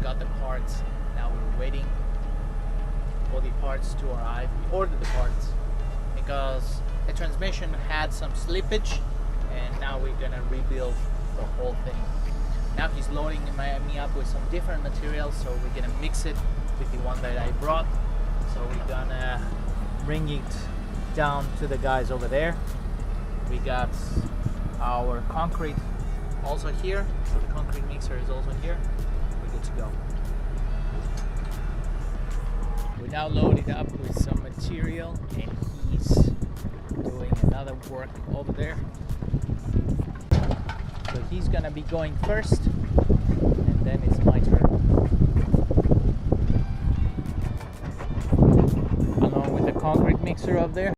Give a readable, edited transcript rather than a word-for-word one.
got the parts. Now we're waiting for the parts to arrive. We ordered the parts because the transmission had some slippage, and now we're gonna rebuild the whole thing. Now he's loading me up with some different materials, so we're gonna mix it with the one that I brought. So we're gonna bring it down to the guys over there. We got our concrete also here, so the concrete mixer is also here. We're good to go. We're now loaded up with some material, and he's doing another work over there. So he's gonna be going first, and then it's my turn. Along with the concrete mixer up there.